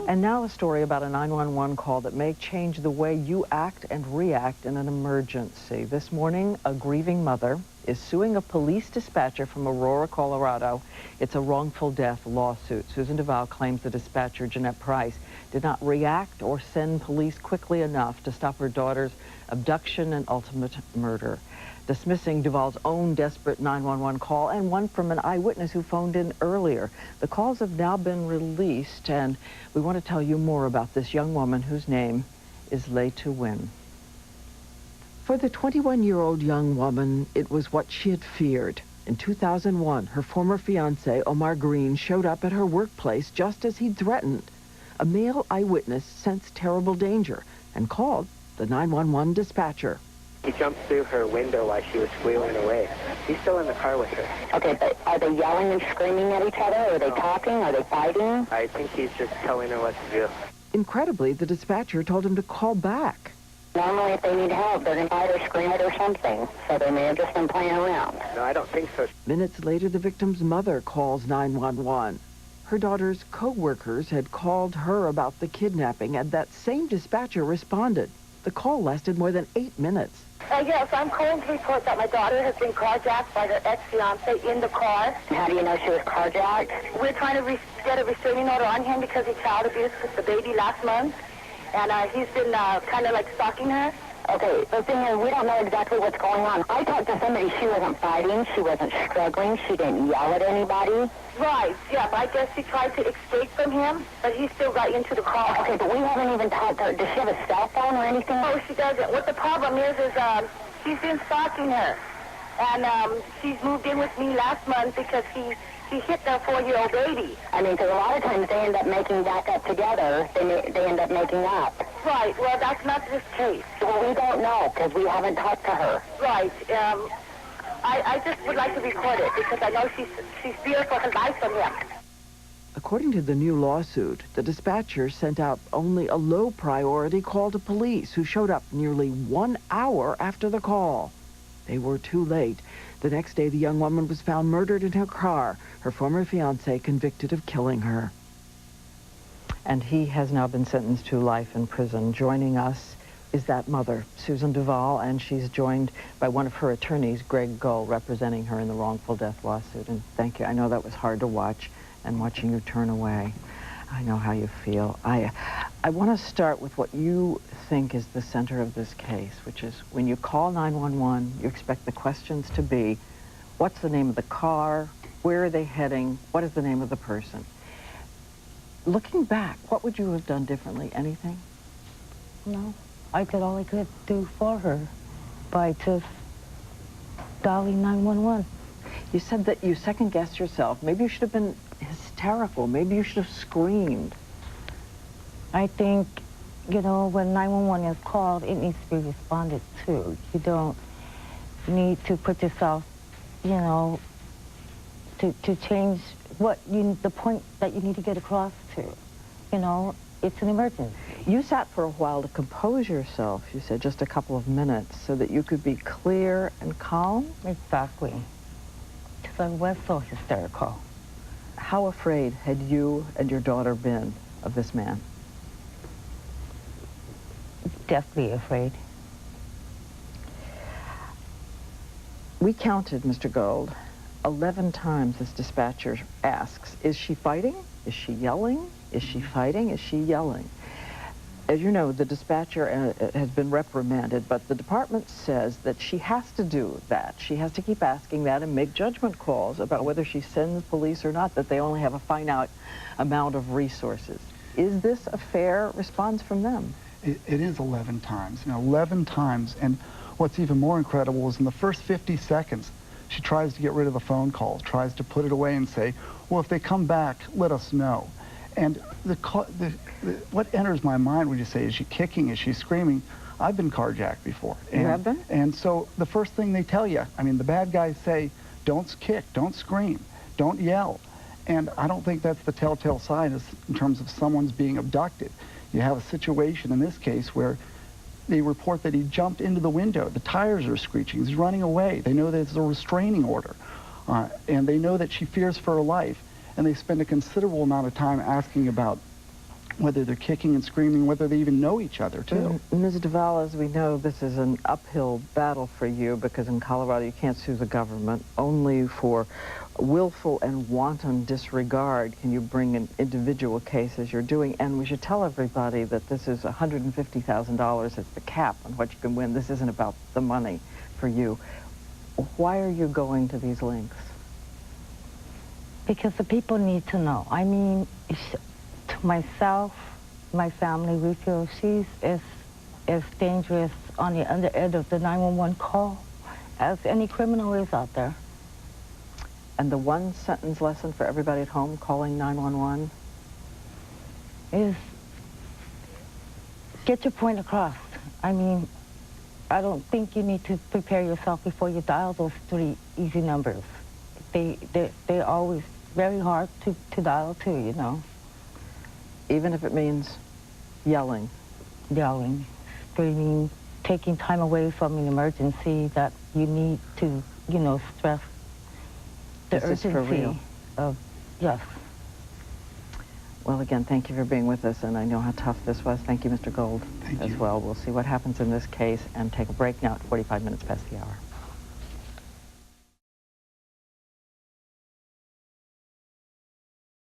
And now a story about a 911 call that may change the way you act and react in an emergency. This morning, a grieving mother is suing a police dispatcher from Aurora, Colorado. It's a wrongful death lawsuit. Susan Duval claims the dispatcher, Jeanette Price, did not react or send police quickly enough to stop her daughter's abduction and ultimate murder. Dismissing Duval's own desperate 911 call and one from an eyewitness who phoned in earlier. The calls have now been released, and we want to tell you more about this young woman whose name is Lay to Win. For the 21-year-old young woman, it was what she had feared. In 2001, her former fiancé, Omar Green, showed up at her workplace just as he'd threatened. A male eyewitness sensed terrible danger and called the 911 dispatcher. He jumped through her window while she was squealing away. He's still in the car with her. Okay, but are they yelling and screaming at each other? Are they talking? Are they fighting? I think he's just telling her what to do. Incredibly, the dispatcher told him to call back. Normally, if they need help, they're going to fight or scream it or something. So they may have just been playing around. No, I don't think so. Minutes later, the victim's mother calls 911. Her daughter's co-workers had called her about the kidnapping, and that same dispatcher responded. The call lasted more than 8 minutes. Yes, I'm calling to report that my daughter has been carjacked by her ex-fiancé in the car. How do you know she was carjacked? We're trying to get a restraining order on him because he child abused the baby last month. And he's been kind of like stalking her. Okay, the thing is, we don't know exactly what's going on. I talked to somebody, she wasn't fighting, she wasn't struggling, she didn't yell at anybody. Right, yeah, but I guess she tried to escape from him, but he still got into the car. Okay, but we haven't even talked to her. Does she have a cell phone or anything? No, she doesn't. What the problem is he's been stalking her. And she's moved in with me last month because he hit their 4-year-old baby. I mean, because a lot of times they end up making back up together. They end up making up. Right, well, that's not this case. Well, we don't know because we haven't talked to her. Right, I just would like to record it because I know she's feared for her life from him. According to the new lawsuit, the dispatcher sent out only a low-priority call to police, who showed up nearly 1 hour after the call. They were too late. The next day, the young woman was found murdered in her car, her former fiancé convicted of killing her. And he has now been sentenced to life in prison. Joining us is that mother, Susan Duval, and she's joined by one of her attorneys, Greg Gull, representing her in the wrongful death lawsuit. And thank you. I know that was hard to watch, and watching you turn away. I know how you feel. I want to start with what you think is the center of this case, which is when you call 911, you expect the questions to be, what's the name of the car? Where are they heading? What is the name of the person? Looking back, what would you have done differently? Anything? No, I did all I could do for her by just dialing 911. You said that you second-guessed yourself. Maybe you should have been hysterical. Maybe you should have screamed. I think, you know, when 911 is called, it needs to be responded to. You don't need to put yourself, you know, to change the point that you need to get across to. You know, it's an emergency. You sat for a while to compose yourself, you said, just a couple of minutes, so that you could be clear and calm? Exactly. Because I was so hysterical. How afraid had you and your daughter been of this man? Deathly afraid. We counted, Mr. Gold, 11 times this dispatcher asks, is she fighting? Is she yelling? Is she fighting? Is she yelling? As you know, the dispatcher has been reprimanded, but the department says that she has to do that. She has to keep asking that and make judgment calls about whether she sends police or not, that they only have a finite amount of resources. Is this a fair response from them? It is 11 times, 11 times. And what's even more incredible is in the first 50 seconds, she tries to get rid of the phone calls, tries to put it away and say, well, if they come back, let us know. And what enters my mind when you say, is she kicking, is she screaming? I've been carjacked before. You have been? And so the first thing they tell you, I mean, the bad guys say, don't kick, don't scream, don't yell. And I don't think that's the telltale sign in terms of someone's being abducted. You have a situation in this case where they report that he jumped into the window. The tires are screeching. He's running away. They know that it's a restraining order. And they know that she fears for her life. And they spend a considerable amount of time asking about whether they're kicking and screaming, whether they even know each other, too. Ms. Duvall, as we know, this is an uphill battle for you because in Colorado you can't sue the government. Only for willful and wanton disregard can you bring an individual case as you're doing. And we should tell everybody that this is $150,000 is the cap on what you can win. This isn't about the money for you. Why are you going to these lengths? Because the people need to know. I mean, to myself, my family, we feel she's as dangerous on the other end of the 911 call as any criminal is out there. And the one sentence lesson for everybody at home calling 911? Is get your point across. I mean, I don't think you need to prepare yourself before you dial those 3 easy numbers. They're always very hard to dial too, you know. Even if it means yelling? Yelling, screaming, taking time away from an emergency that you need to, you know, stress the urgency for real? Of, yes. Well, again, thank you for being with us, and I know how tough this was. Thank you, Mr. Gold, Thank as you. well. We'll see what happens in this case and take a break now at 45 minutes past the hour.